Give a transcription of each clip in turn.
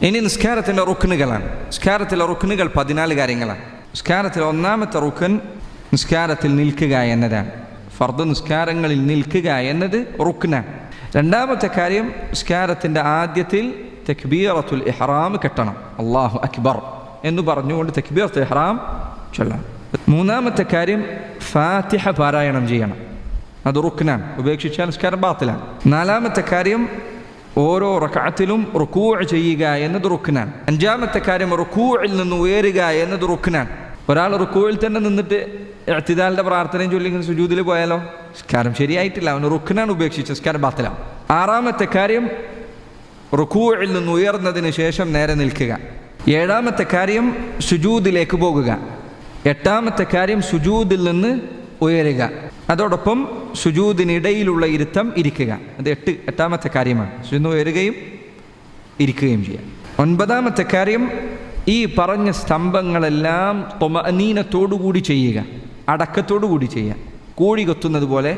ഇനി നിസ്കാരത്തിൻ്റെ റുക്നുകളാണ്. നിസ്കാരത്തിലെ റുക്നുകൾ 14 കാര്യങ്ങളാണ്. നിസ്കാരത്തിലെ ഒന്നാമത്തെ റുക്ൻ നിസ്കാരത്തിൽ നിൽക്കുക എന്നതാണ്. ഫർദ് നിസ്കാരങ്ങളിൽ നിൽക്കുക എന്നത് റുക്നാണ്. രണ്ടാമത്തെ കാര്യം നിസ്കാരത്തിൻ്റെ ആദ്യത്തിൽ തക്ബീറത്തുൽ ഇഹ്റാം കെട്ടണം. അല്ലാഹു അക്ബർ എന്ന് പറഞ്ഞുകൊണ്ട് തക്ബീറത്തുൽ ഇഹ്റാം ചൊല്ലണം. മൂന്നാമത്തെ കാര്യം ഫാത്തിഹ പാരായണം ചെയ്യണം. അത് റുക്നാണ്. ഉപേക്ഷിച്ചാൽ നിസ്കാരം ബാത്തിലാണ്. നാലാമത്തെ കാര്യം ഓരോ റക്അത്തിലും റുകൂഅ് ചെയ്യുക എന്നത് റുക്നാണ്. അഞ്ചാമത്തെ കാര്യം റുകൂഇൽ നിന്ന് ഉയരുക എന്നത് റുക്നാണ്. ഒരാൾ റുകൂഇൽ തന്നെ നിന്നിട്ട് ഇഅ്തിദാലിന്റെ പ്രാർത്ഥനയും ചൊല്ലി സുജൂദിൽ പോയാലോ നിസ്കാരം ശരിയായിട്ടില്ല, അവന് റുക്നാണ്, ഉപേക്ഷിച്ച് നിസ്കാരം ബാത്തിലാണ്. ആറാമത്തെ കാര്യം റുകൂഇൽ നിന്ന് ഉയർന്നതിന് ശേഷം നേരെ നിൽക്കുക. ഏഴാമത്തെ കാര്യം സുജൂദിലേക്ക് പോകുക. എട്ടാമത്തെ കാര്യം സുജൂദിൽ നിന്ന് ഉയരുക. അതോടൊപ്പം സുജൂദിനിടയിലുള്ള ഇരുത്തം ഇരിക്കുക. അത് എട്ടാമത്തെ കാര്യമാണ്. സുജൂദിൽ ഉയരുകയും ഇരിക്കുകയും ചെയ്യുക. ഒൻപതാമത്തെ കാര്യം ഈ പറഞ്ഞ സ്തംഭങ്ങളെല്ലാം ത്വമഅനീനത്തോടുകൂടി ചെയ്യുക, അടക്കത്തോടുകൂടി ചെയ്യുക. കോഴി കൊത്തുന്നത് പോലെ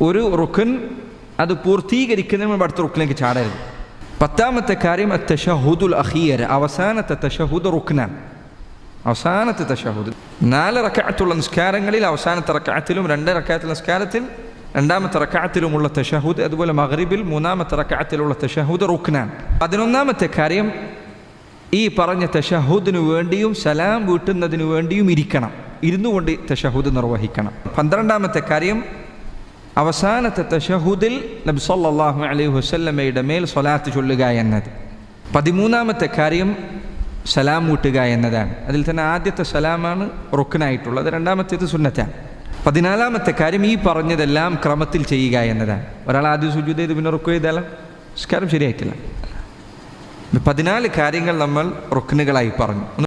ഒരു റുക്ൻ അത് പൂർത്തീകരിക്കുന്നതിന് മുമ്പ് അടുത്ത റുക്നിലേക്ക് ചാടരുത്. പത്താമത്തെ കാര്യം അത്തശഹുദുൽ അഖീർ, അവസാനത്തെ തശഹുദ് റുക്നാണ്. അവസാനത്തെ തശഹുദ് 4 റക്അത്തുള്ള നിസ്കാരങ്ങളിൽ അവസാനത്തെ റക്അത്തിലും 2 റക്അത്തുള്ള നിസ്കാരത്തിൽ രണ്ടാമത്തെ റക്അത്തിലുമുള്ള തശഹുദ്, അതുപോലെ മഗ്രിബിൽ 3-ാമത്തെ റക്അത്തിലുള്ള തശഹുദ് റുക്നാണ്. 11-ാമത്തെ കാര്യം ഈ പറഞ്ഞ തശഹുദിനു വേണ്ടിയും സലാം വീട്ടുന്നതിനു വേണ്ടിയും ഇരിക്കണം, ഇരുന്നു കൊണ്ട് തശഹുദ് നിർവഹിക്കണം. 12-ാമത്തെ കാര്യം അവസാനത്തെ തശഹുദിൽ നബി സല്ലല്ലാഹു അലൈഹി വസല്ലമയുടെ മേൽ സ്വലാത്ത് ചൊല്ലുക എന്നത്. 13-ാമത്തെ കാര്യം സലാം വീട്ടുക എന്നതാണ്. അതിൽ തന്നെ ആദ്യത്തെ സലാമാണ് റുക്നായിട്ടുള്ളത്, രണ്ടാമത്തേത് സുന്നത്താണ്. 14-ാമത്തെ കാര്യം ഈ പറഞ്ഞതെല്ലാം ക്രമത്തിൽ ചെയ്യുക എന്നതാണ്. ഒരാൾ ആദ്യം സുജൂദ് ചെയ്ത് പിന്നെ റുക്കു ചെയ്താലും നിസ്കാരം ശരിയായിട്ടില്ല. 14 കാര്യങ്ങൾ നമ്മൾ റുക്നുകളായി പറഞ്ഞു.